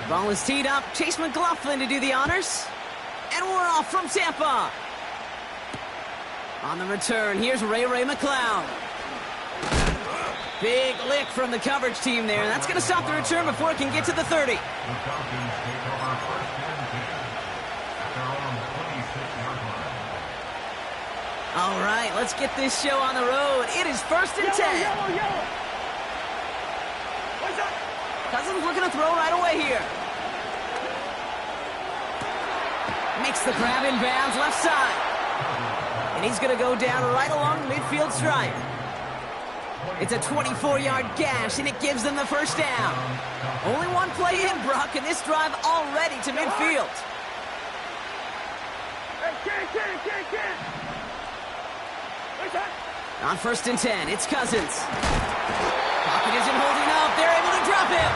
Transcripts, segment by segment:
Ball is teed up. Chase McLaughlin to do the honors. And we're off from Tampa. On the return, here's Ray McLeod. Big lick from the coverage team there. That's going to stop the return before it can get to the 30. All right, let's get this show on the road. It is 1st and 10. Cousins looking to throw right away here. Makes the grab in bounds left side. And he's going to go down right along the midfield stripe. It's a 24-yard gash, and it gives them the first down. Only one play in, Brock, and this drive already to midfield. On 1st and 10, it's Cousins. Pocket isn't holding up. They're able to drop him.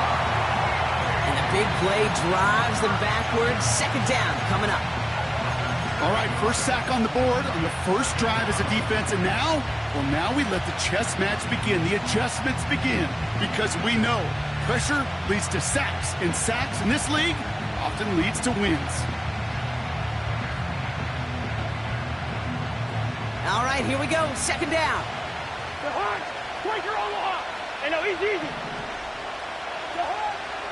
And the big play drives them backwards. 2nd down coming up. All right, first sack on the board on the first drive as a defense. And now, well, now we let the chess match begin. The adjustments begin because we know pressure leads to sacks. And sacks in this league often leads to wins. All right, here we go. 2nd down.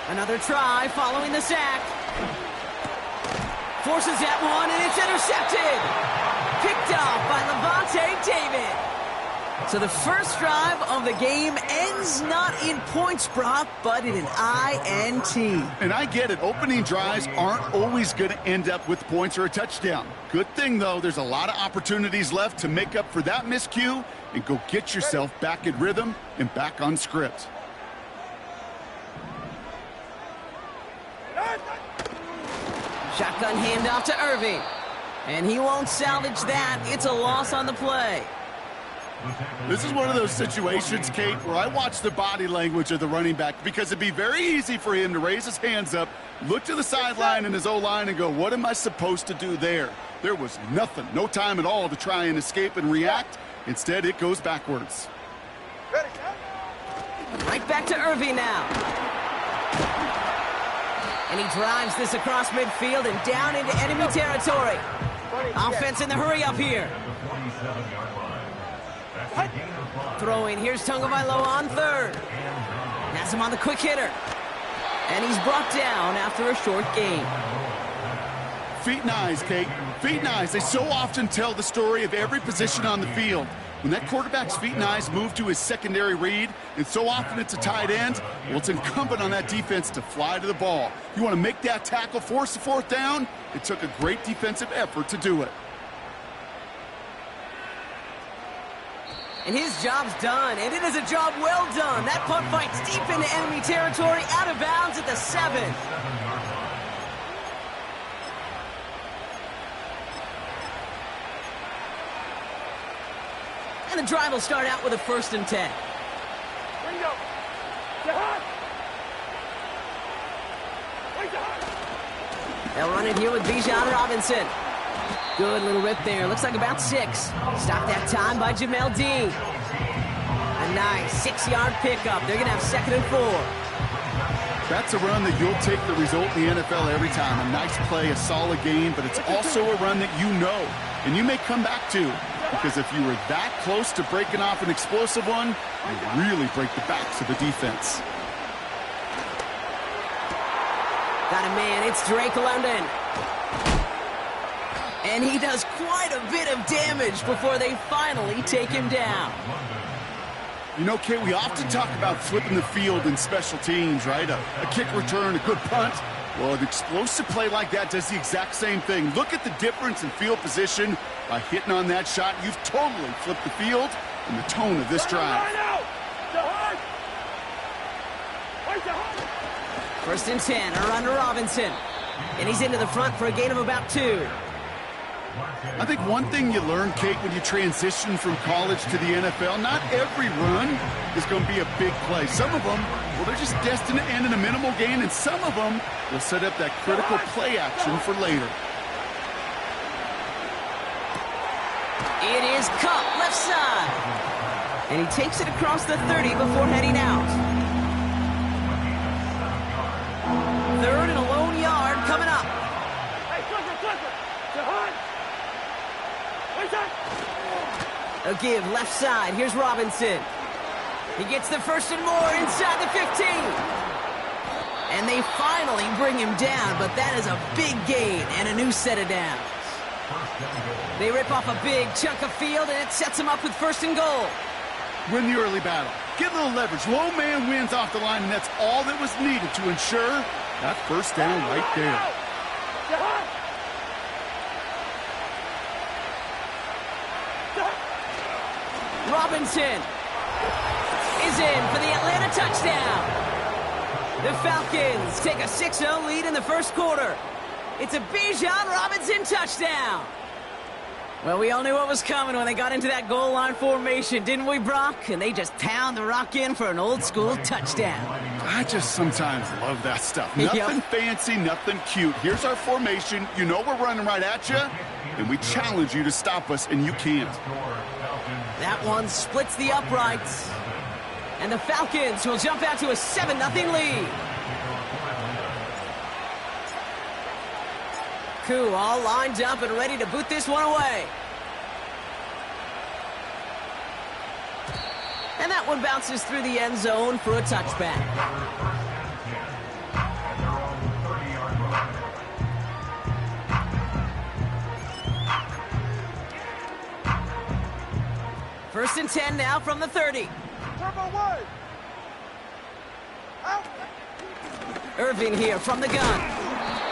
Another try following the sack. Forces that one, and it's intercepted. Picked off by Levante David. So the first drive of the game ends not in points, Brock, but in an INT. And I get it. Opening drives aren't always going to end up with points or a touchdown. Good thing, though, there's a lot of opportunities left to make up for that miscue and go get yourself back in rhythm and back on script. Shotgun handoff to Irving. And he won't salvage that. It's a loss on the play. This is one of those situations, Kate, where I watch the body language of the running back because it'd be very easy for him to raise his hands up, look to the sideline in his O-line and go, what am I supposed to do there? There was nothing, no time at all to try and escape and react. Instead, it goes backwards. Right back to Irving now. And he drives this across midfield and down into enemy territory. Offense in the hurry up here. Throwing, here's Tagovailoa on 3rd. Has him on the quick hitter. And he's brought down after a short gain. Feet and eyes, Kate. Feet and eyes. They so often tell the story of every position on the field. When that quarterback's feet and eyes move to his secondary read, and so often it's a tight end, well, it's incumbent on that defense to fly to the ball. You want to make that tackle, force the 4th down? It took a great defensive effort to do it. And his job's done, and it is a job well done. That punt fights deep into enemy territory, out of bounds at the 7. And the drive will start out with a 1st and 10. They'll run it here with Bijan Robinson. Good little rip there. Looks like about 6. Stopped that time by Jamel Dean. A nice 6-yard pickup. They're going to have 2nd and 4. That's a run that you'll take the result in the NFL every time. A nice play, a solid game, but it's also a run that you know, and you may come back to, because if you were that close to breaking off an explosive one, you really break the backs of the defense. Got a man. It's Drake London. And he does quite a bit of damage before they finally take him down. You know, Kate, we often talk about flipping the field in special teams, right? A kick return, a good punt. Well, an explosive play like that does the exact same thing. Look at the difference in field position. By hitting on that shot, you've totally flipped the field and the tone of this drive. 1st and 10, a run to Robinson. And he's into the front for a gain of about 2. I think one thing you learn, Kate, when you transition from college to the NFL, not every run is going to be a big play. Some of them, well, they're just destined to end in a minimal gain, and some of them will set up that critical play action for later. It is Cup, left side. And he takes it across the 30 before heading out. 3rd and A give left side. Here's Robinson. He gets the first and more inside the 15. And they finally bring him down, but that is a big gain and a new set of downs. They rip off a big chunk of field, and it sets them up with first and goal. Win the early battle. Get a little leverage. Low man wins off the line, and that's all that was needed to ensure that first down right there. Robinson is in for the Atlanta touchdown. The Falcons take a 6-0 lead in the first quarter. It's a Bijan Robinson touchdown. Well, we all knew what was coming when they got into that goal line formation, didn't we, Brock? And they just pound the rock in for an old-school touchdown. I just sometimes love that stuff. Nothing fancy, nothing cute. Here's our formation. You know we're running right at you, and we challenge you to stop us, and you can't. That one splits the uprights. And the Falcons will jump out to a 7-0 lead. Koo all lined up and ready to boot this one away. And that one bounces through the end zone for a touchback. First and 10 now from the 30. Irving here from the gun.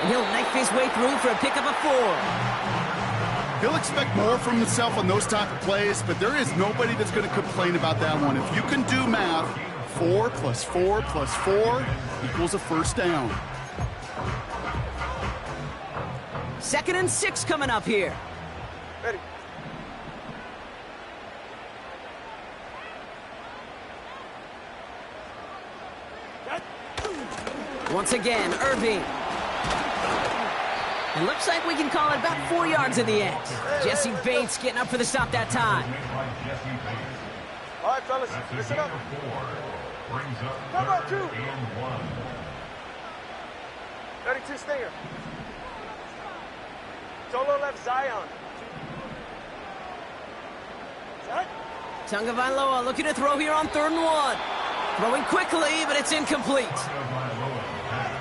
And he'll knife his way through for a pickup of 4. He'll expect more from himself on those type of plays, but there is nobody that's going to complain about that one. If you can do math, 4 plus 4 plus 4 equals a first down. 2nd and 6 coming up here. Ready. Once again, Irving. It looks like we can call it about 4 yards in the end. Jesse Bates getting up for the stop that time. All right, fellas, listen up. Come on, 2. 32 Stinger. Solo left Zion. Tagovailoa looking to throw here on 3rd and 1. Throwing quickly, but it's incomplete.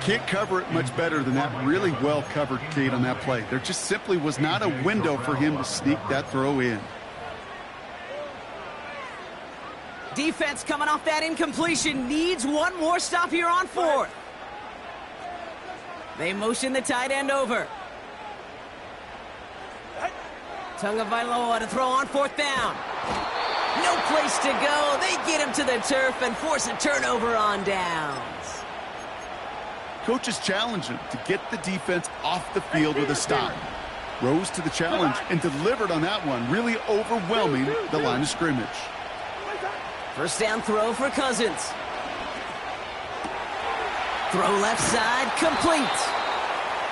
Can't cover it much better than that. Really well covered, Kate, on that play. There just simply was not a window for him to sneak that throw in. Defense coming off that incompletion needs one more stop here on 4th. They motion the tight end over. Tagovailoa to throw on 4th down. No place to go. They get him to the turf and force a turnover on downs. Coaches challenge him to get the defense off the field with a stop. Rose to the challenge and delivered on that one, really overwhelming the line of scrimmage. First down throw for Cousins. Throw left side, complete.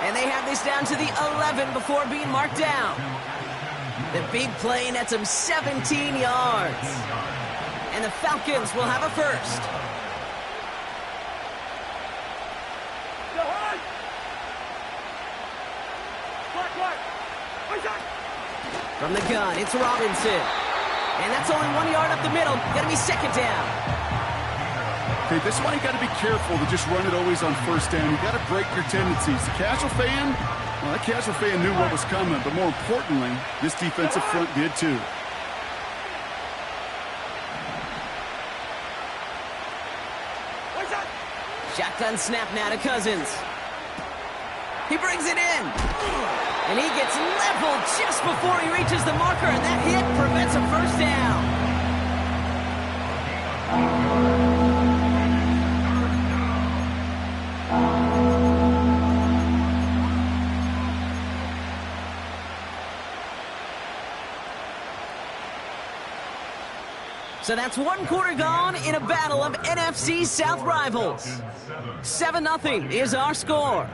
And they have this down to the 11 before being marked down. The big play nets them 17 yards. And the Falcons will have a first. From the gun, it's Robinson. And that's only 1 yard up the middle. Gonna be 2nd down. Okay, this is why you got to be careful to just run it always on 1st down. You got to break your tendencies. The casual fan, well, that casual fan knew what was coming, but more importantly, this defensive front did too. Shotgun snap now to Cousins. He brings it in. And he gets leveled just before he reaches the marker, and that hit prevents a first down. So that's 1 quarter gone in a battle of NFC South rivals. 7-0 is our score.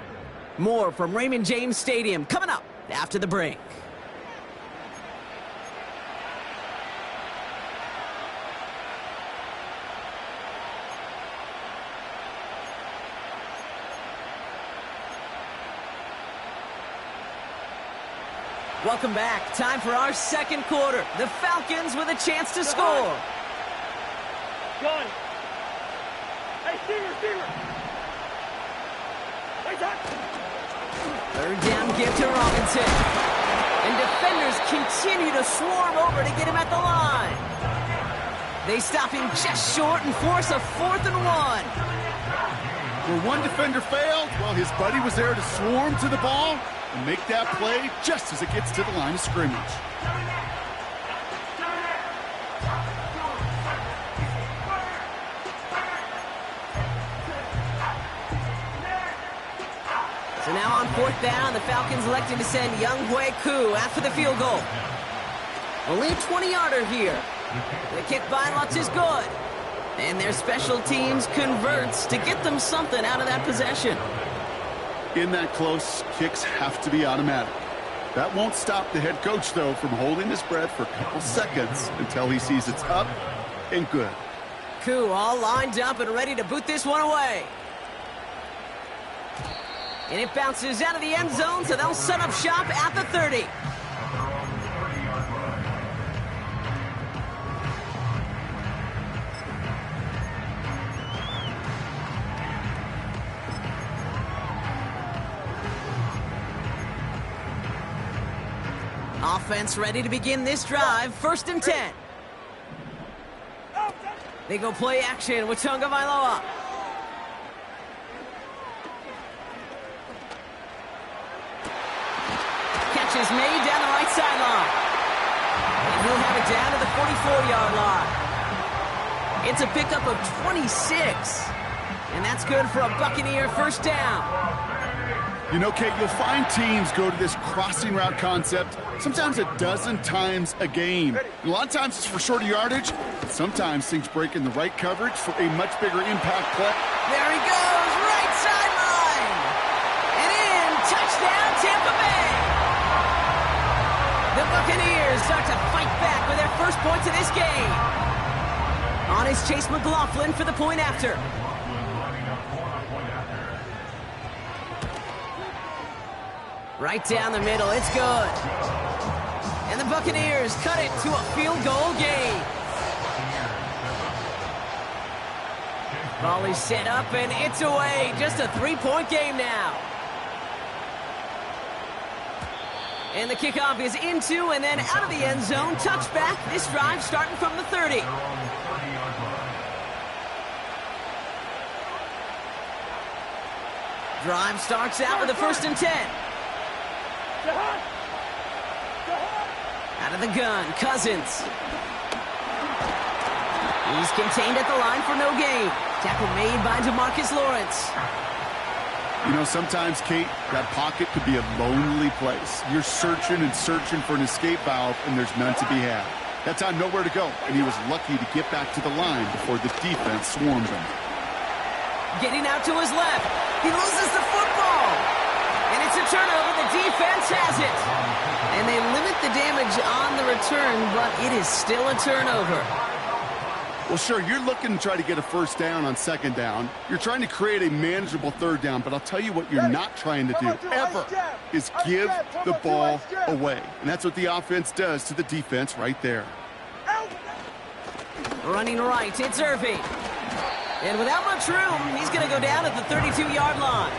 More from Raymond James Stadium coming up after the break. Welcome back. Time for our second quarter. The Falcons with a chance to score. Gun. Hey, receiver. Hey, touch. Third down give to Robinson. And defenders continue to swarm over to get him at the line. They stop him just short and force a 4th and 1. Where one defender failed, well, his buddy was there to swarm to the ball and make that play just as it gets to the line of scrimmage. So now on 4th down, the Falcons electing to send Younghoe Koo after the field goal. Only a 20-yarder here. The kick by Lutz is good. And their special teams converts to get them something out of that possession. In that close, kicks have to be automatic. That won't stop the head coach, though, from holding his breath for a couple seconds until he sees it's up and good. Koo all lined up and ready to boot this one away. And it bounces out of the end zone, so they'll set up shop at the 30. Offense ready to begin this drive. 1st and 10. They go play action with Tonga Vailoa. Catch is made down the right sideline. And he'll have it down to the 44-yard line. It's a pickup of 26. And that's good for a Buccaneer 1st down. You know, Kate, you'll find teams go to this crossing route concept sometimes a dozen times a game. A lot of times it's for shorter yardage, but sometimes things break in the right coverage for a much bigger impact play. There he goes, right sideline. And in, touchdown, Tampa Bay. The Buccaneers start to fight back with their first points of this game. On is Chase McLaughlin for the point after. Right down the middle, it's good. And the Buccaneers cut it to a field goal game. Ball is set up and it's away. Just a 3-point game now. And the kickoff is into and then out of the end zone. Touchback, this drive starting from the 30. Drive starts out with a 1st and 10. Out of the gun, Cousins. He's contained at the line for no gain. Tackle made by DeMarcus Lawrence. You know, sometimes, Kate, that pocket could be a lonely place. You're searching and searching for an escape valve, and there's none to be had. That time, nowhere to go, and he was lucky to get back to the line before the defense swarmed him. Getting out to his left. He loses the football. And it's a turnover. The defense has it. And they limit the damage on the return, but it is still a turnover. Well, sure, you're looking to try to get a 1st down on 2nd down. You're trying to create a manageable 3rd down, but I'll tell you what you're not trying to do, ever, is give the ball away. And that's what the offense does to the defense right there. Running right, it's Irving. And without much room, he's going to go down at the 32-yard line.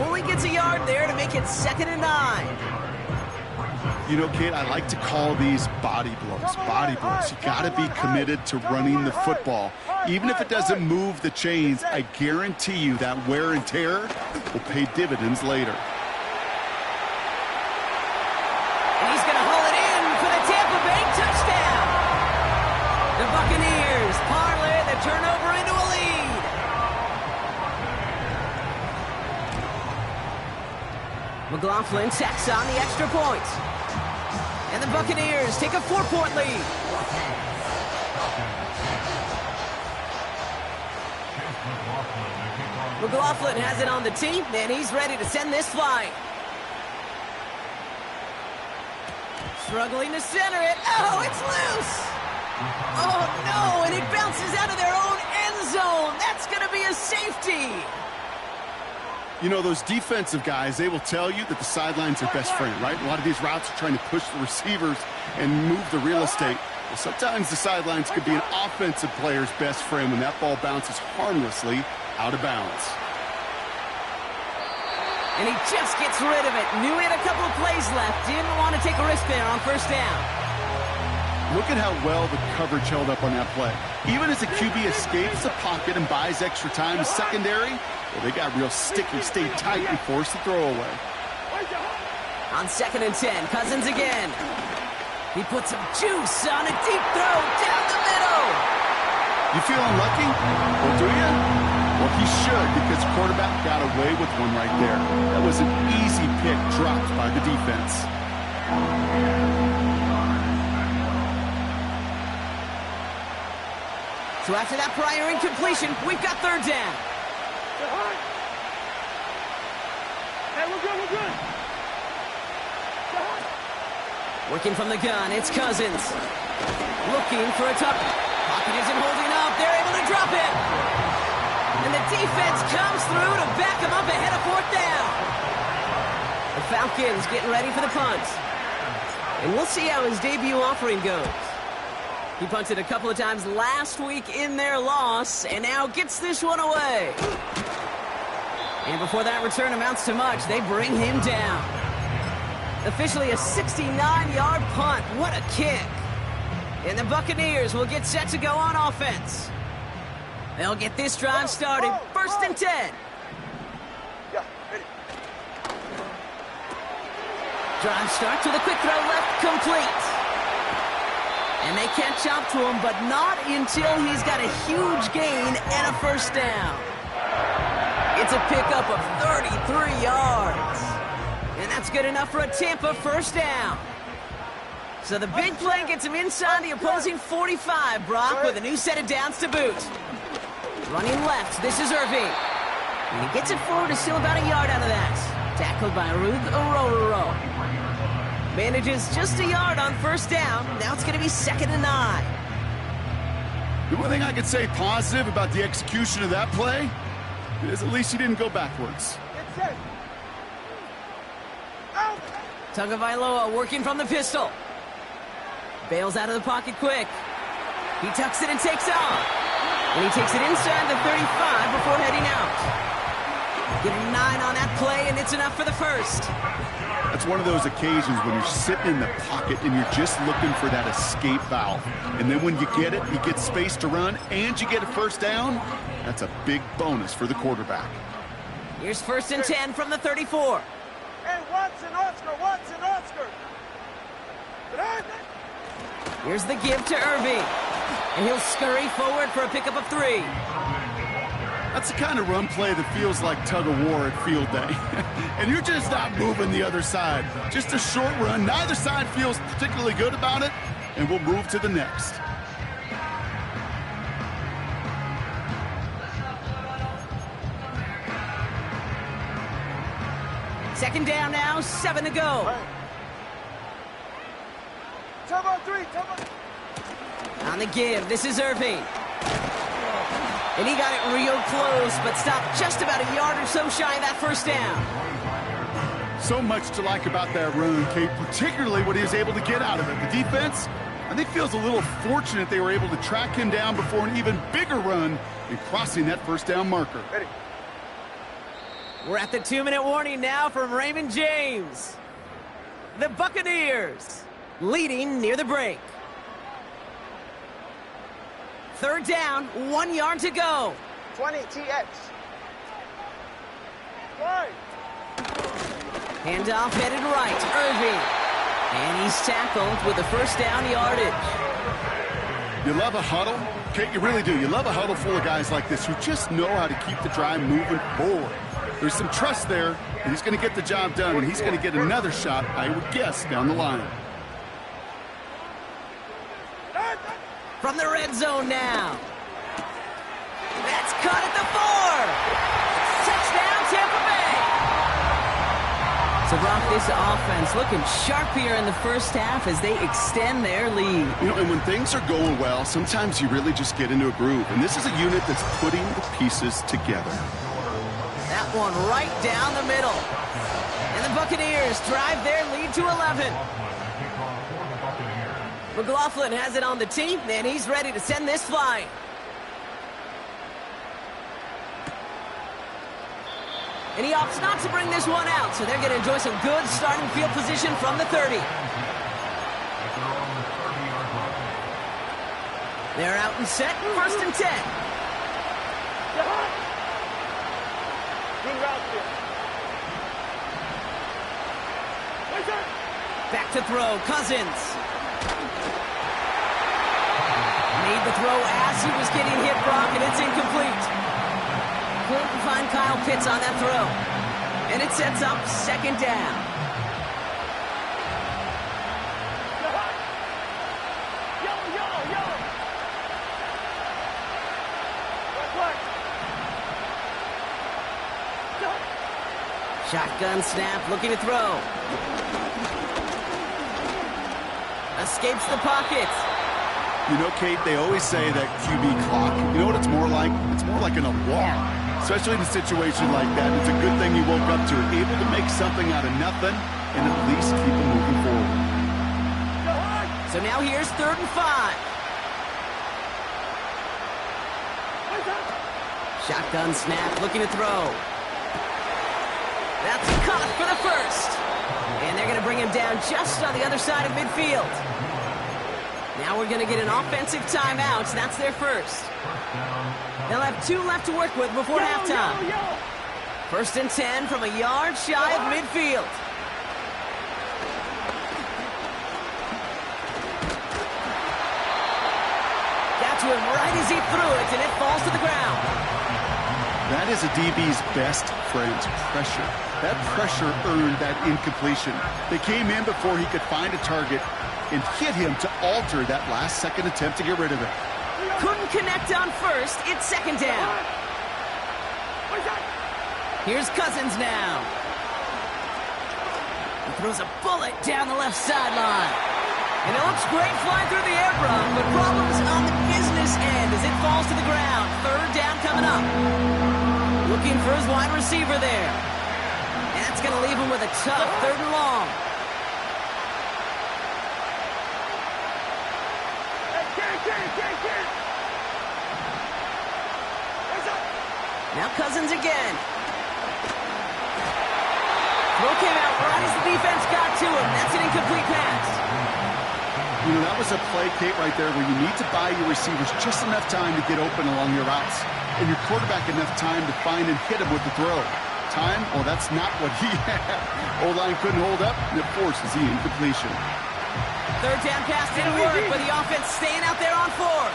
Only gets a yard there to make it 2nd and 9. You know, Kate, I like to call these body blows. Body blows. You got to be committed to running the football. Even if it doesn't move the chains, I guarantee you that wear and tear will pay dividends later. And he's going to haul it in for the Tampa Bay touchdown. The Buccaneers parlay the turnover into a lead. McLaughlin tacks on the extra point. And the Buccaneers take a 4-point lead. McLaughlin has it on the tee, and he's ready to send this flying. Struggling to center it. Oh, it's loose. Oh, no, and it bounces out of their own end zone. That's going to be a safety. You know, those defensive guys, they will tell you that the sidelines are best friend, right? A lot of these routes are trying to push the receivers and move the real estate. Well, sometimes the sidelines could be an offensive player's best friend when that ball bounces harmlessly out of bounds. And he just gets rid of it. Knew he had a couple of plays left. Didn't want to take a risk there on first down. Look at how well the coverage held up on that play. Even as the QB escapes the pocket and buys extra time in secondary, well, they got real sticky, stayed tight, and forced the throwaway. On 2nd and 10, Cousins again. He puts some juice on a deep throw down the middle. You feeling lucky? Well, do you? Well, he should, because the quarterback got away with one right there. That was an easy pick dropped by the defense. So after that prior incompletion, we've got 3rd down. Hey, we're good, we're good. Working from the gun, it's Cousins. Looking for a tuck. Pocket isn't holding up. They're able to drop it. And the defense comes through to back him up ahead of 4th down. The Falcons getting ready for the punt. And we'll see how his debut offering goes. He punted a couple of times last week in their loss, and now gets this one away. And before that return amounts to much, they bring him down. Officially a 69-yard punt. What a kick. And the Buccaneers will get set to go on offense. They'll get this drive started. 1st and 10. Yeah, ready. Drive start to the quick throw left, complete. And they catch up to him, but not until he's got a huge gain and a 1st down. It's a pickup of 33 yards. And that's good enough for a Tampa 1st down. So the big play gets him inside the opposing 45, Brock, with a new set of downs to boot. Running left, this is Irving. And he gets it forward to still about a yard out of that. Tackled by Ruth Orororo. Manages just a yard on 1st down. Now it's going to be 2nd and 9. The one thing I could say positive about the execution of that play is at least he didn't go backwards. Get set. Out. Tagovailoa working from the pistol. Bails out of the pocket quick. He tucks it and takes off. And he takes it inside the 35 before heading out. Get a 9 on that play, and it's enough for the 1st. That's one of those occasions when you're sitting in the pocket and you're just looking for that escape valve. And then when you get it, you get space to run, and you get a 1st down. That's a big bonus for the quarterback. Here's 1st and 10 from the 34. Hey, Watson, Oscar. Here's the give to Irving. And he'll scurry forward for a pickup of 3. That's the kind of run play that feels like tug-of-war at field day. And you're just not moving the other side. Just a short run. Neither side feels particularly good about it, and we'll move to the next. Second down now, 7 to go. Time on 3. On the give, this is Irving. And he got it real close, but stopped just about a yard or so shy of that 1st down. So much to like about that run, Kate, particularly what he was able to get out of it. The defense, I think, feels a little fortunate they were able to track him down before an even bigger run in crossing that 1st down marker. Ready. We're at the 2-minute warning now from Raymond James. The Buccaneers leading near the break. 3rd down, 1 yard to go. 20 TX. Right. Handoff headed right, Irving. And he's tackled with the 1st down yardage. You love a huddle? Kate, you really do. You love a huddle full of guys like this who just know how to keep the drive moving forward. There's some trust there, and he's going to get the job done, and he's going to get another shot, I would guess, down the line. From the red zone now. That's caught at the 4. Touchdown, Tampa Bay. So, Brock, this offense looking sharpier in the 1st half as they extend their lead. You know, and when things are going well, sometimes you really just get into a groove. And this is a unit that's putting the pieces together. That that one right down the middle. And the Buccaneers drive their lead to 11. McLaughlin has it on the tee, and he's ready to send this flying. And he opts not to bring this one out, so they're going to enjoy some good starting field position from the 30. They're out and set, 1st and 10. Back to throw, Cousins. Made the throw as he was getting hit, Brock, and it's incomplete. Couldn't find Kyle Pitts on that throw. And it sets up 2nd down. Shotgun snap, looking to throw. Escapes the pocket. You know, Kate, they always say that QB clock, you know what it's more like? It's more like an alarm, especially in a situation like that. It's a good thing you woke up to it, able to make something out of nothing and at least keep it moving forward. So now here's 3rd and 5. Shotgun snap, looking to throw. That's caught for the 1st. And they're going to bring him down just on the other side of midfield. Now we're going to get an offensive timeout. That's their 1st. They'll have 2 left to work with before halftime. 1st and 10 from a yard shy of midfield. Got to him right as he threw it, and it falls to the ground. That is a DB's best friend, pressure. That pressure earned that incompletion. They came in before he could find a target and hit him to alter that last-second attempt to get rid of it. Couldn't connect on 1st. It's 2nd down. Here's Cousins now. He throws a bullet down the left sideline. And it looks great flying through the air, Brock, but problems on the business end as it falls to the ground. 3rd down coming up. Looking for his wide receiver there. And that's going to leave him with a tough 3rd and long. Now Cousins again. Throw came out right as the defense got to him. That's an incomplete pass. You know, that was a play, Kate, right there where you need to buy your receivers just enough time to get open along your routes. And your quarterback enough time to find and hit him with the throw. Time? Well, that's not what he had. O-line couldn't hold up, and it forces the incompletion. 3rd down pass didn't work, but the offense staying out there on 4th.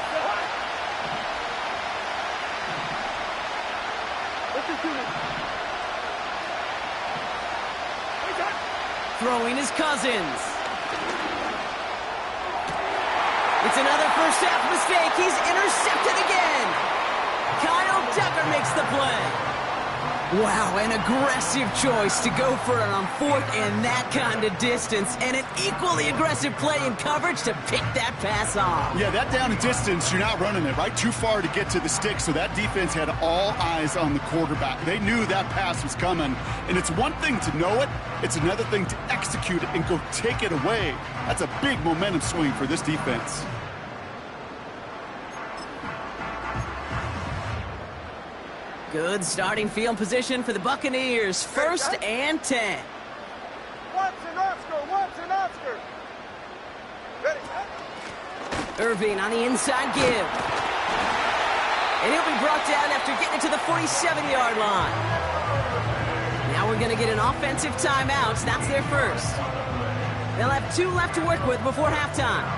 Throwing is Cousins. It's another first half mistake. He's intercepted again. Kyle Tucker makes the play. Wow, an aggressive choice to go for it on 4th and that kind of distance, and an equally aggressive play in coverage to pick that pass off. Yeah, that down and distance, you're not running it, right? Too far to get to the stick, so that defense had all eyes on the quarterback. They knew that pass was coming, and it's one thing to know it, it's another thing to execute it and go take it away. That's a big momentum swing for this defense. Good starting field position for the Buccaneers. 1st and 10. Watson, Oscar. Ready. Irving on the inside give. And he'll be brought down after getting it to the 47-yard line. Now we're going to get an offensive timeout. That's their 1st. They'll have 2 left to work with before halftime.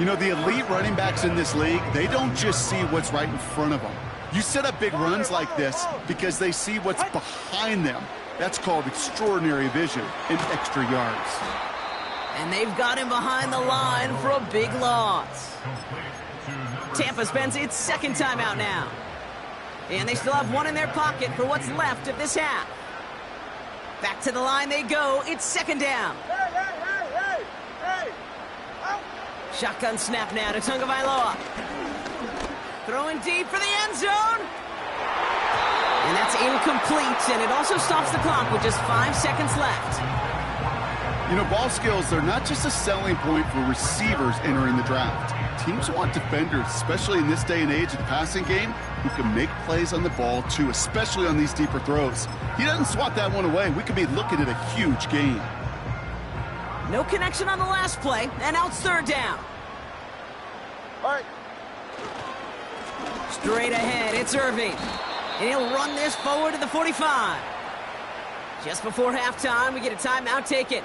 You know, the elite running backs in this league, they don't just see what's right in front of them. You set up big runs like this because they see what's behind them. That's called extraordinary vision and extra yards. And they've got him behind the line for a big loss. Tampa spends its 2nd timeout now. And they still have 1 in their pocket for what's left of this half. Back to the line they go. It's 2nd down. Hey! Out! Shotgun snap now to Tagovailoa. Throwing deep for the end zone. And that's incomplete, and it also stops the clock with just 5 seconds left. You know, ball skills, they're not just a selling point for receivers entering the draft. Teams want defenders, especially in this day and age of the passing game, who can make plays on the ball, too, especially on these deeper throws. He doesn't swat that one away. We could be looking at a huge gain. No connection on the last play, and now it's third down. All right. Straight ahead, it's Irving. And he'll run this forward to the 45. Just before halftime, we get a timeout taken.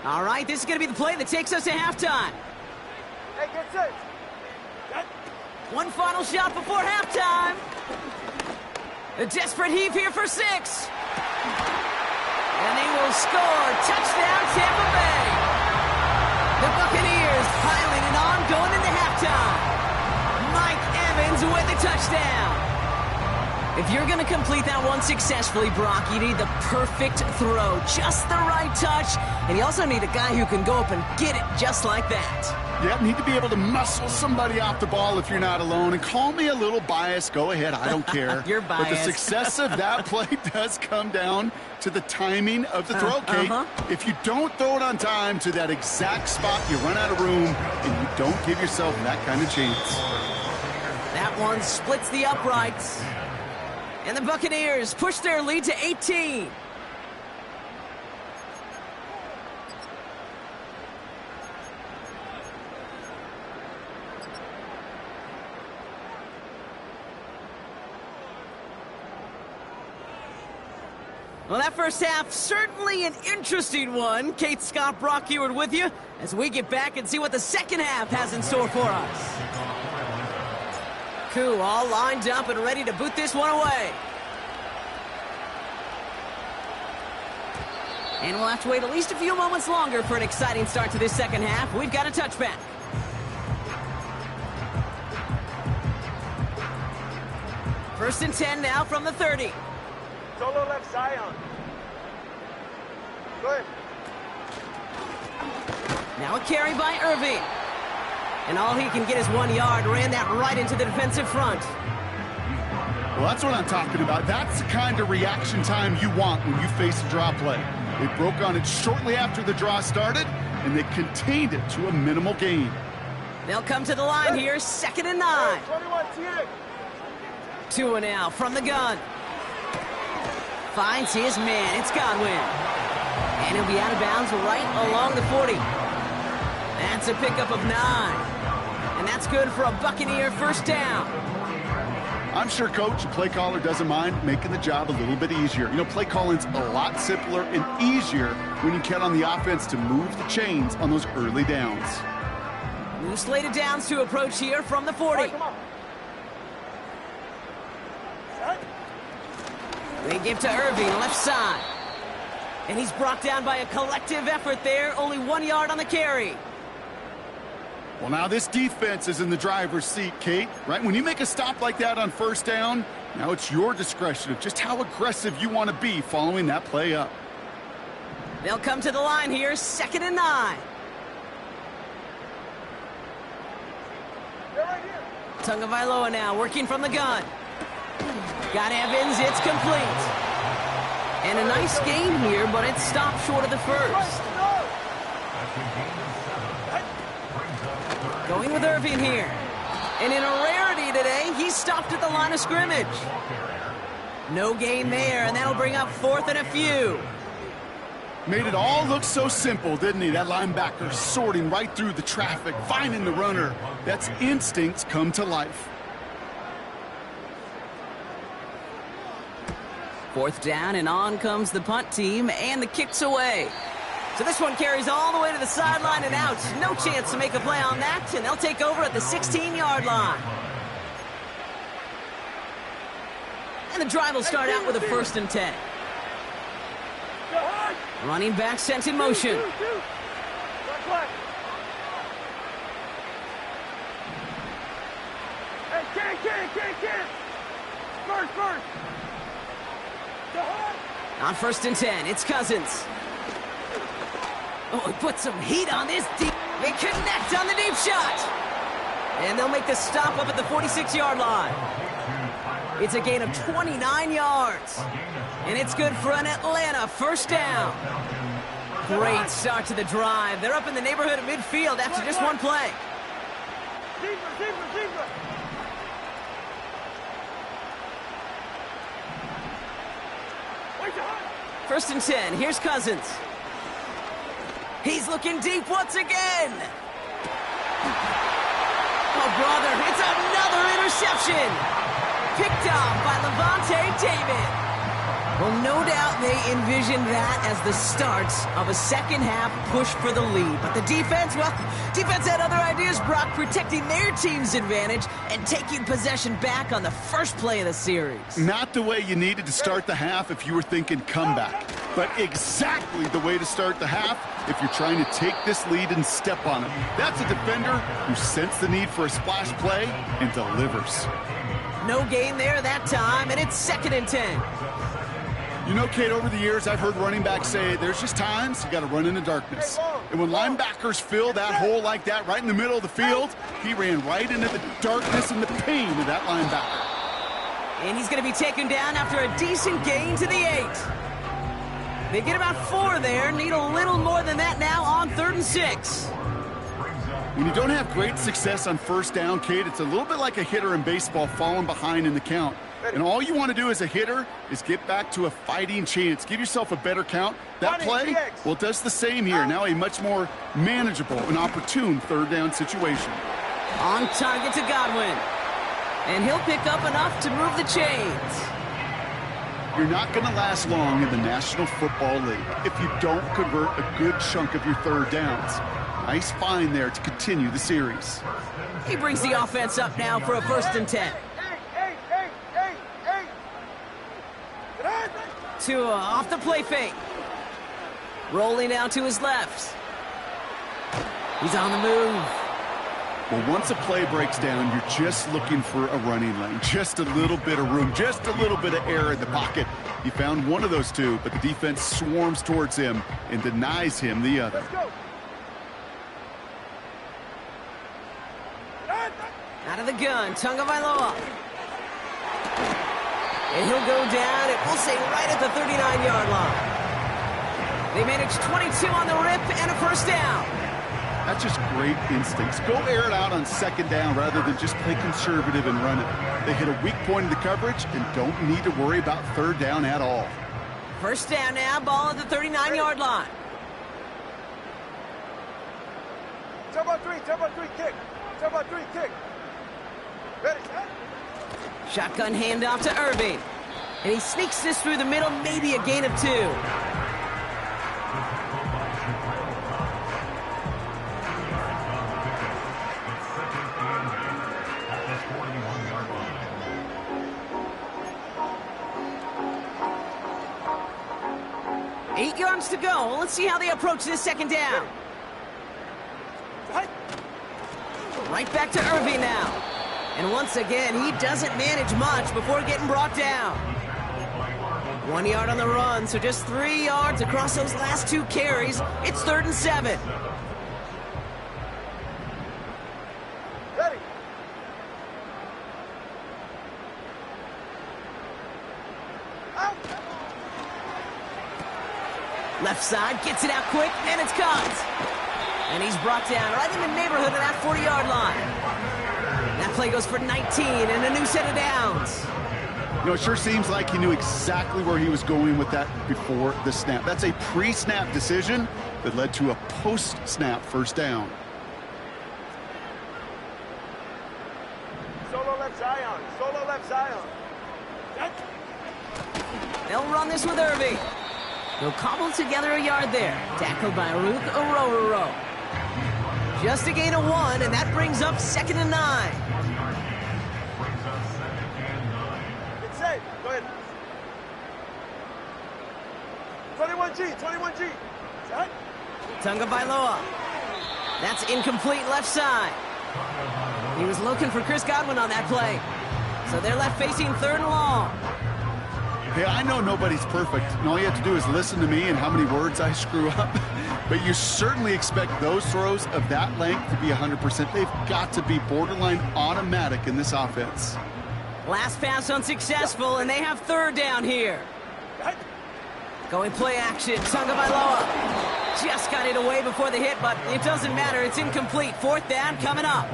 All right, this is going to be the play that takes us to halftime. Hey, get set. One final shot before halftime. A desperate heave here for 6. And they will score. Touchdown, Tampa Bay. The Buccaneers piling it on going into halftime. Mike Evans with the touchdown. If you're going to complete that one successfully, Brock, you need the perfect throw, just the right touch, and you also need a guy who can go up and get it just like that. Yeah, need to be able to muscle somebody off the ball if you're not alone. And call me a little biased. Go ahead. I don't care. You're biased. But the success of that play does come down to the timing of the throw, Kate. If you don't throw it on time to that exact spot, you run out of room, and you don't give yourself that kind of chance. That one splits the uprights. And the Buccaneers push their lead to 18. Well, that first half, certainly an interesting one. Kate, Scott, Brock Ewart with you as we get back and see what the second half has in store for us. Koo all lined up and ready to boot this one away. And we'll have to wait at least a few moments longer for an exciting start to this second half. We've got a touchback. First and 10 now from the 30. Solo left Zion. Go ahead. Now a carry by Irving. And all he can get is 1 yard. Ran that right into the defensive front. Well, that's what I'm talking about. That's the kind of reaction time you want when you face a draw play. They broke on it shortly after the draw started, and they contained it to a minimal gain. They'll come to the line here, 2nd and 9. 21 TA. Tua now from the gun. Finds his man. It's Godwin. And he'll be out of bounds right along the 40. That's a pickup of 9. And that's good for a Buccaneer first down. I'm sure Coach, the play caller, doesn't mind making the job a little bit easier. You know, play calling's a lot simpler and easier when you count on the offense to move the chains on those early downs. New slated downs to approach here from the 40. Right, come on. Set. They give to Irving, left side. And he's brought down by a collective effort there. Only 1 yard on the carry. Well, now this defense is in the driver's seat, Kate, right? When you make a stop like that on first down, now it's your discretion of just how aggressive you want to be following that play up. They'll come to the line here, 2nd and 9. They're right here. Tagovailoa now working from the gun. Got Evans, it's complete. And a nice gain here, but it stopped short of the first. Going with Irving here. And in a rarity today, he stopped at the line of scrimmage. No gain there, and that'll bring up 4th and a few. Made it all look so simple, didn't he? That linebacker sorting right through the traffic, finding the runner. That's instincts come to life. 4th down, and on comes the punt team, and the kick's away. So this one carries all the way to the sideline and out. No chance to make a play on that, and they'll take over at the 16-yard line. And the drive will start out with a 1st and 10. Running back sent in motion. Hey, can't. First. On 1st and 10, it's Cousins. Oh, he put some heat on this deep. They connect on the deep shot. And they'll make the stop up at the 46-yard line. It's a gain of 29 yards. And it's good for an Atlanta first down. Great start to the drive. They're up in the neighborhood of midfield after just one play. First and 10, here's Cousins. He's looking deep once again. Oh, brother, it's another interception. Picked off by Levante David. Well, no doubt they envisioned that as the start of a second-half push for the lead. But the defense had other ideas, Brock, protecting their team's advantage and taking possession back on the first play of the series. Not the way you needed to start the half if you were thinking comeback, but exactly the way to start the half if you're trying to take this lead and step on it. That's a defender who sensed the need for a splash play and delivers. No gain there that time, and it's 2nd and 10. You know, Kate, over the years, I've heard running backs say there's just times you got to run in the darkness. And when linebackers fill that hole like that right in the middle of the field, he ran right into the darkness and the pain of that linebacker. And he's going to be taken down after a decent gain to the 8. They get about 4 there, need a little more than that now on 3rd and 6. When you don't have great success on first down, Kate, it's a little bit like a hitter in baseball falling behind in the count. And all you want to do as a hitter is get back to a fighting chance. Give yourself a better count. That play, well, it does the same here. Now a much more manageable and opportune 3rd down situation. On target to Godwin. And he'll pick up enough to move the chains. You're not going to last long in the National Football League if you don't convert a good chunk of your 3rd downs. Nice find there to continue the series. He brings the offense up now for a 1st and 10. Tua off the play fake. Rolling out to his left. He's on the move. Well, once a play breaks down, you're just looking for a running lane. Just a little bit of room, just a little bit of air in the pocket. He found one of those two, but the defense swarms towards him and denies him the other. Out of the gun, Tagovailoa. And he'll go down, and we'll say right at the 39-yard line. They managed 22 on the rip and a first down. That's just great instincts. Go air it out on 2nd down rather than just play conservative and run it. They hit a weak point in the coverage and don't need to worry about 3rd down at all. First down now, ball at the 39-yard line. Tempo 3, kick. Tempo 3, kick. Ready, set. Shotgun handoff to Irving. And he sneaks this through the middle, maybe a gain of 2. Eight yards to go. Let's see how they approach this 2nd down. Right back to Irving now. And once again, he doesn't manage much before getting brought down. 1 yard on the run, so just 3 yards across those last 2 carries. It's 3rd and 7. Ready. Out. Left side, gets it out quick, and it's caught. And he's brought down right in the neighborhood of that 40-yard line. That play goes for 19 and a new set of downs. You know, it sure seems like he knew exactly where he was going with that before the snap. That's a pre-snap decision that led to a post-snap first down. Solo left Zion. Solo left Zion. They'll run this with Irving. He'll cobble together a yard there. Tackled by Ruth Orororo. Just a gain of 1, and that brings up 2nd and 9. It's safe. Go ahead. 21G. Set. Tagovailoa. That's incomplete left side. He was looking for Chris Godwin on that play. So they're left facing 3rd and long. Hey, I know nobody's perfect, and all you have to do is listen to me and how many words I screw up. But you certainly expect those throws of that length to be 100%. They've got to be borderline automatic in this offense. Last pass unsuccessful, and they have third down here. Going play action, Tagovailoa. Just got it away before the hit, but it doesn't matter. It's incomplete. Fourth down coming up.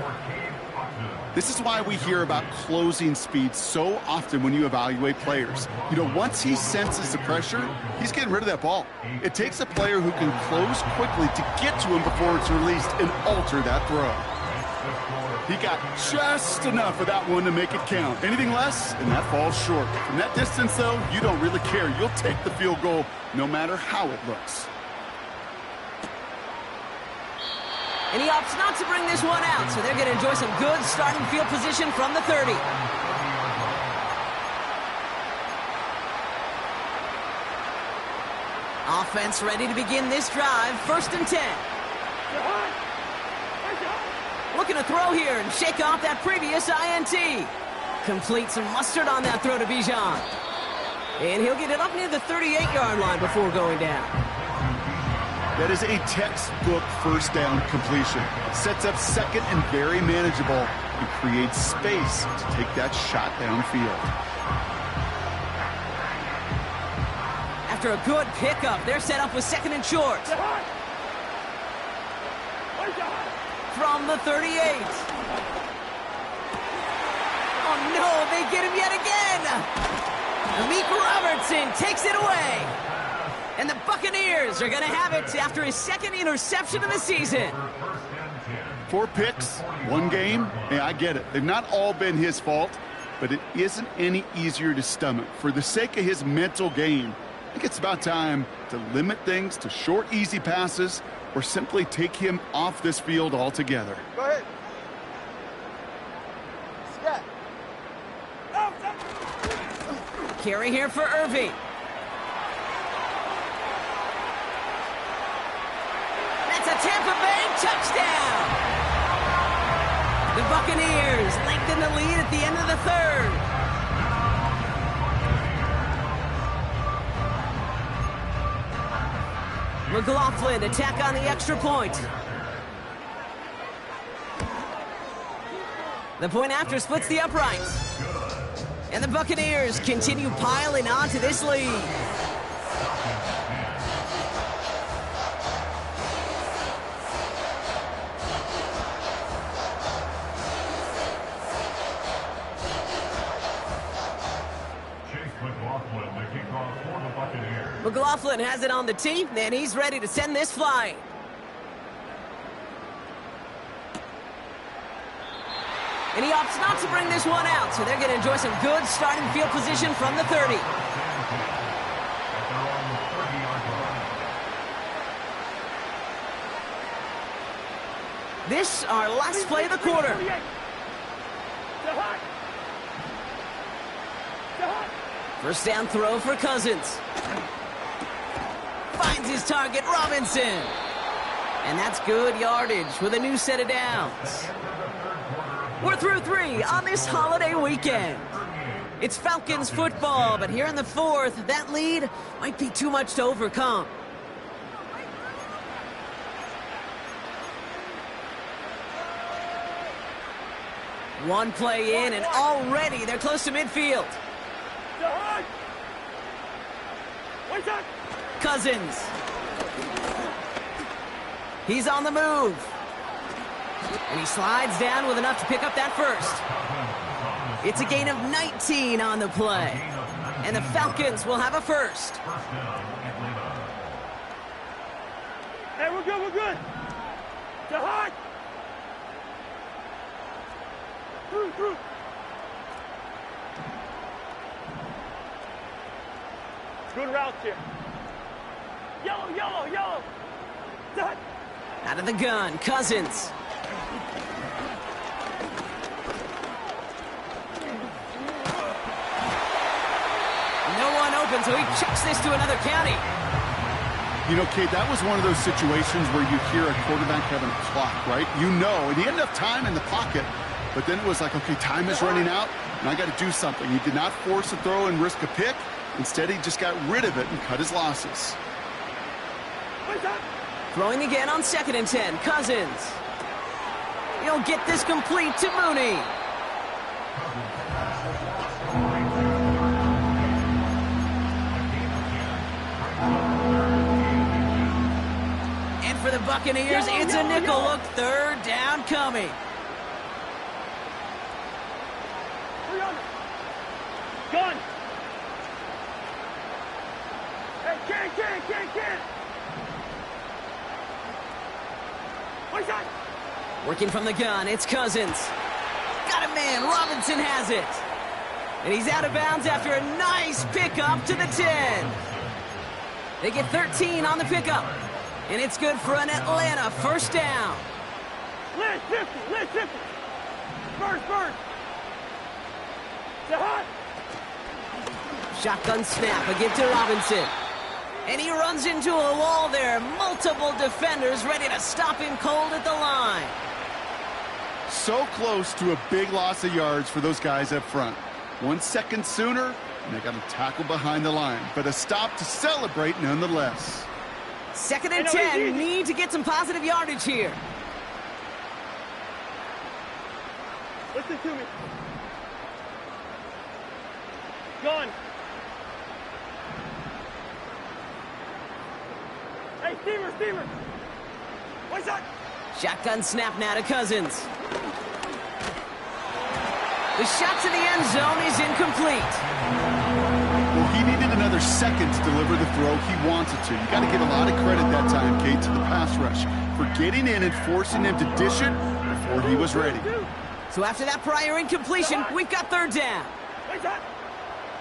This is why we hear about closing speed so often when you evaluate players. You know, once he senses the pressure, he's getting rid of that ball. It takes a player who can close quickly to get to him before it's released and alter that throw. He got just enough of that one to make it count. Anything less, and that falls short. From that distance, though, you don't really care. You'll take the field goal no matter how it looks. And he opts not to bring this one out, so they're going to enjoy some good starting field position from the 30. Offense ready to begin this drive. 1st and 10. Looking to throw here and shake off that previous INT. Complete some mustard on that throw to Bijan. And he'll get it up near the 38-yard line before going down. That is a textbook first down completion. Sets up second and very manageable and creates space to take that shot downfield. After a good pickup, they're set up with 2nd and short. From the 38. Oh no, they get him yet again. Meek Robertson takes it away. And the Buccaneers are going to have it after his 2nd interception of the season. 4 picks, 1 game. Hey, I get it. They've not all been his fault, but it isn't any easier to stomach. For the sake of his mental game, I think it's about time to limit things to short, easy passes or simply take him off this field altogether. Go ahead. Scat. Carry here for Irving. That's a Tampa Bay touchdown. The Buccaneers lengthen the lead at the end of the 3rd. McLaughlin attack on the extra point. The point after splits the uprights. And the Buccaneers continue piling on to this lead. McLaughlin has it on the tee, and he's ready to send this flying. And he opts not to bring this one out, so they're going to enjoy some good starting field position from the 30. This, our last play of the quarter. First down throw for Cousins. Finds his target, Robinson. And that's good yardage with a new set of downs. We're through 3 on this holiday weekend. It's Falcons football, but here in the 4th, that lead might be too much to overcome. One play in, and already they're close to midfield. Cousins. He's on the move. And he slides down with enough to pick up that first. It's a gain of 19 on the play. And the Falcons will have a first. Hey, we're good, we're good. They're hot. Through. Good routes here. Yellow. Done. Out of the gun, Cousins. No one open, so he chucks this to another county. You know, Kate, that was one of those situations where you hear a quarterback having a clock, right? You know, and he had enough time in the pocket, but then it was like, okay, time is running out, and I got to do something. He did not force a throw and risk a pick. Instead, he just got rid of it and cut his losses. Throwing again on 2nd and 10. Cousins. He'll get this complete to Mooney. And for the Buccaneers, it's a nickel look. 3rd down coming. Gun! Hey, can! What's that? Working from the gun, it's Cousins. Got a man, Robinson has it. And he's out of bounds after a nice pickup to the 10. They get 13 on the pickup. And it's good for an Atlanta 1st down. Let's 50. First. The hot. Shotgun snap, a give to Robinson. And he runs into a wall there. Multiple defenders ready to stop him cold at the line. So close to a big loss of yards for those guys up front. 1 second sooner, and they got to tackle behind the line. But a stop to celebrate nonetheless. 2nd and 10, need to get some positive yardage here. Listen to me. Gun. Hey, Steamer. What's that? Shotgun snap now to Cousins. The shot to the end zone is incomplete. Well, he needed another second to deliver the throw he wanted to. You got to give a lot of credit that time, Kate, to the pass rush for getting in and forcing him to dish it before he was ready. So after that prior incompletion, we've got 3rd down. What's that?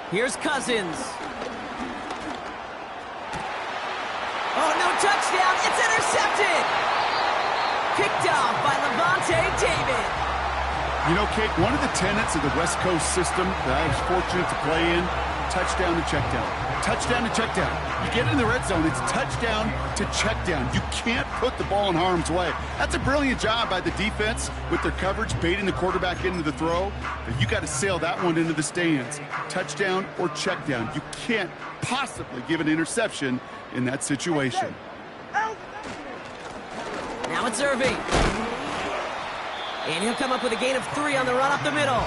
Here's Cousins. Oh, no touchdown. It's intercepted. Picked off by Levante David. You know, Kate, one of the tenets of the West Coast system that I was fortunate to play in, touchdown to check down. Touchdown to check down. You get in the red zone, it's touchdown to check down. You can't put the ball in harm's way. That's a brilliant job by the defense with their coverage, baiting the quarterback into the throw. But you got to sail that one into the stands. Touchdown or check down. You can't possibly give an interception in that situation. Now it's Irving. And he'll come up with a gain of 3 on the run up the middle.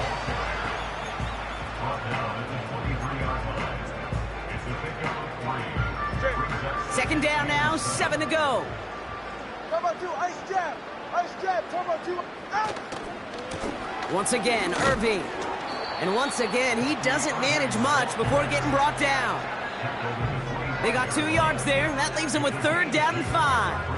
Second down now, 7 to go. Turbo 2, ice jab, turbo 2, out! Once again, Irving. And once again, he doesn't manage much before getting brought down. They got 2 yards there, and that leaves them with 3rd down and 5.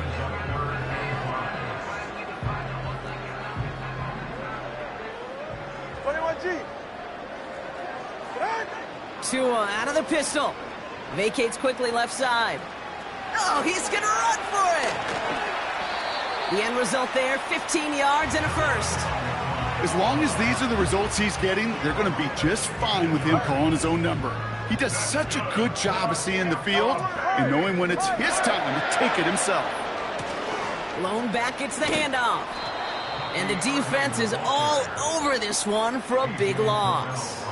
Tua out of the pistol. Vacates quickly left side. Oh, he's going to run for it. The end result there, 15 yards and a 1st. As long as these are the results he's getting, they're going to be just fine with him calling his own number. He does such a good job of seeing the field and knowing when it's his time to take it himself. Lone back gets the handoff. And the defense is all over this one for a big loss.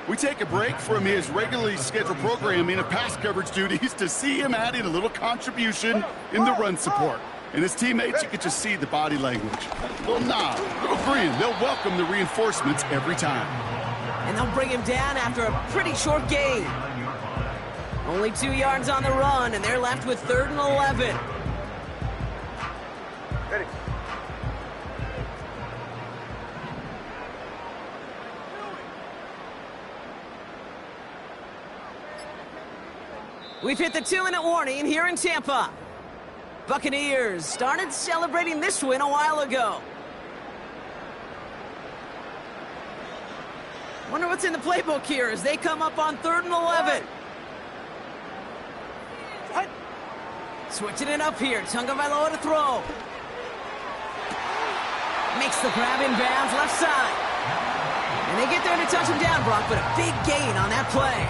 We take a break from his regularly scheduled programming of pass coverage duties to see him adding a little contribution in the run support. And his teammates, you can just see the body language. Little nod, little grin. They'll welcome the reinforcements every time. And they'll bring him down after a pretty short gain. Only 2 yards on the run, and they're left with 3rd and 11. Ready. We've hit the 2-minute warning here in Tampa. Buccaneers started celebrating this win a while ago. Wonder what's in the playbook here as they come up on 3rd and 11. Switching it up here. Tagovailoa to throw. Makes the grab in bounds left side. And they get there to touch him down, Brock, but a big gain on that play.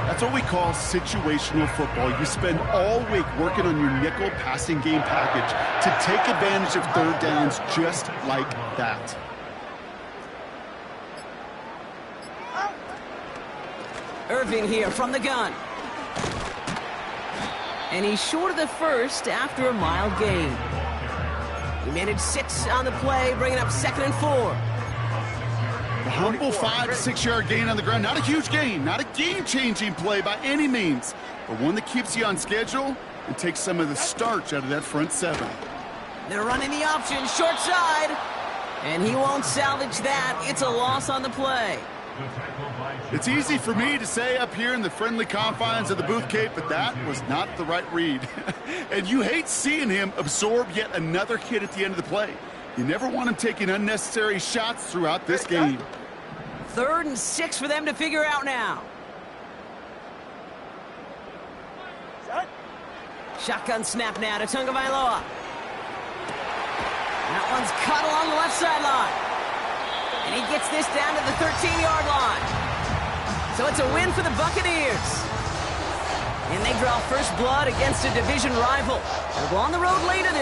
That's what we call situational football. You spend all week working on your nickel passing game package to take advantage of 3rd downs just like that. Irving here from the gun. And he's short of the first after a mild gain. He managed 6 on the play, bringing up 2nd and 4. A humble 5 to 6 yard gain on the ground. Not a huge gain, not a game-changing play by any means, but one that keeps you on schedule and takes some of the starch out of that front 7. They're running the option, short side. And he won't salvage that. It's a loss on the play. It's easy for me to say up here in the friendly confines of the booth, Kate, but that was not the right read. And you hate seeing him absorb yet another hit at the end of the play. You never want him taking unnecessary shots throughout this game. 3rd and 6 for them to figure out now. Shotgun snap now to Tagovailoa. That one's cut along the left sideline. And he gets this down to the 13-yard line. So it's a win for the Buccaneers. And they draw first blood against a division rival. They'll go on the road later this